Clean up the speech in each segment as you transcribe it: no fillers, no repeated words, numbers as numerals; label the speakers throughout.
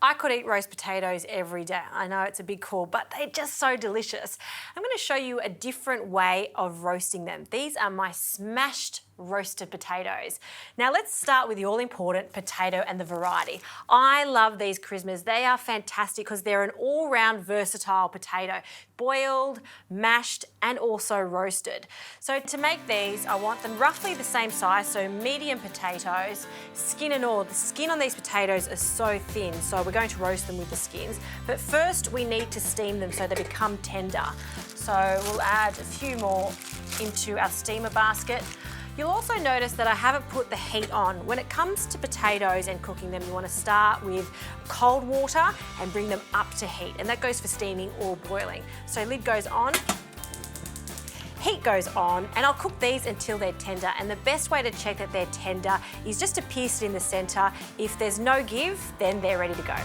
Speaker 1: I could eat roast potatoes every day. I know it's a big call, but they're just so delicious. I'm going to show you a different way of roasting them. These are my smashed roasted potatoes. Now let's start with the all-important potato and the variety. I love these charismas. They are fantastic because they're an all-round versatile potato, boiled, mashed, and also roasted. So to make these, I want them roughly the same size, so medium potatoes, skin and all. The skin on these potatoes is so thin, so we're going to roast them with the skins. But first we need to steam them so they become tender. So we'll add a few more into our steamer basket. You'll also notice that I haven't put the heat on. When it comes to potatoes and cooking them, you want to start with cold water and bring them up to heat, and that goes for steaming or boiling. So lid goes on, heat goes on, and I'll cook these until they're tender. And the best way to check that they're tender is just to pierce it in the center. If there's no give, then they're ready to go.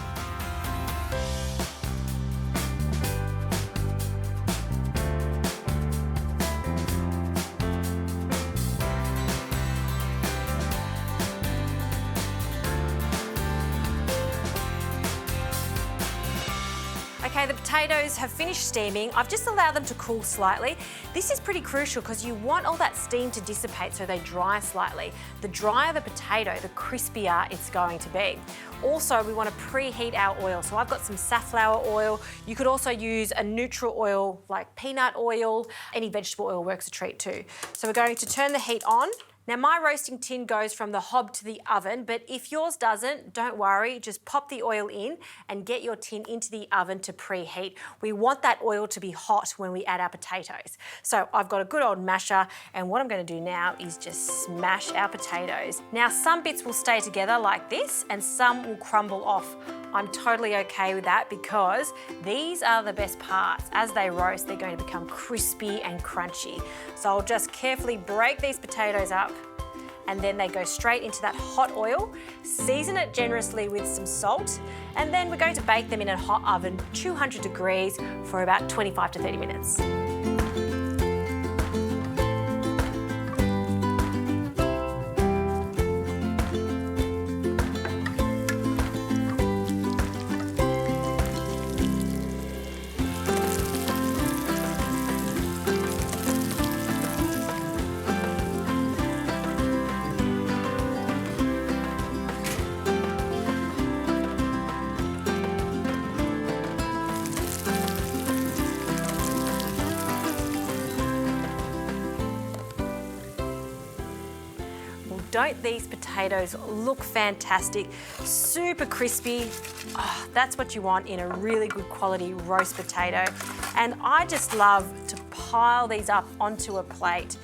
Speaker 1: Okay, the potatoes have finished steaming. I've just allowed them to cool slightly. This is pretty crucial because you want all that steam to dissipate so they dry slightly. The drier the potato, the crispier it's going to be. Also, we want to preheat our oil. So I've got some safflower oil. You could also use a neutral oil like peanut oil. Any vegetable oil works a treat too. So we're going to turn the heat on. Now my roasting tin goes from the hob to the oven, but if yours doesn't, don't worry, just pop the oil in and get your tin into the oven to preheat. We want that oil to be hot when we add our potatoes. So I've got a good old masher, and what I'm going to do now is just smash our potatoes. Now some bits will stay together like this and some will crumble off. I'm totally okay with that because these are the best parts. As they roast, they're going to become crispy and crunchy. So I'll just carefully break these potatoes up, and then they go straight into that hot oil. Season it generously with some salt, and then we're going to bake them in a hot oven, 200 degrees, for about 25 to 30 minutes. Don't these potatoes look fantastic? Super crispy. Oh, that's what you want in a really good quality roast potato. And I just love to pile these up onto a plate.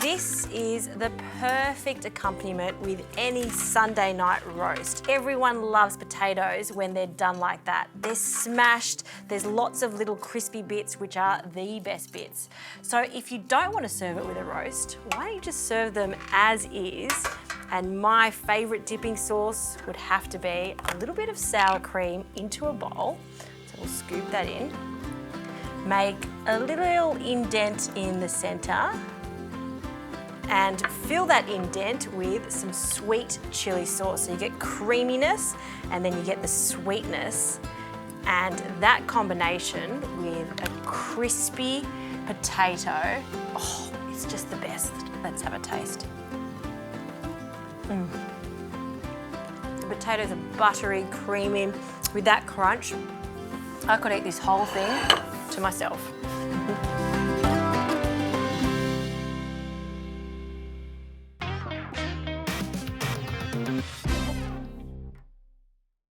Speaker 1: This is the perfect accompaniment with any Sunday night roast. Everyone loves potatoes when they're done like that. They're smashed, there's lots of little crispy bits which are the best bits. So if you don't want to serve it with a roast, why don't you just serve them as is? And my favourite dipping sauce would have to be a little bit of sour cream into a bowl. So we'll scoop that in. Make a little indent in the centre and fill that indent with some sweet chilli sauce. So you get creaminess and then you get the sweetness, and that combination with a crispy potato, oh, it's just the best. Let's have a taste. The potatoes are buttery, creamy, with that crunch. I could eat this whole thing to myself.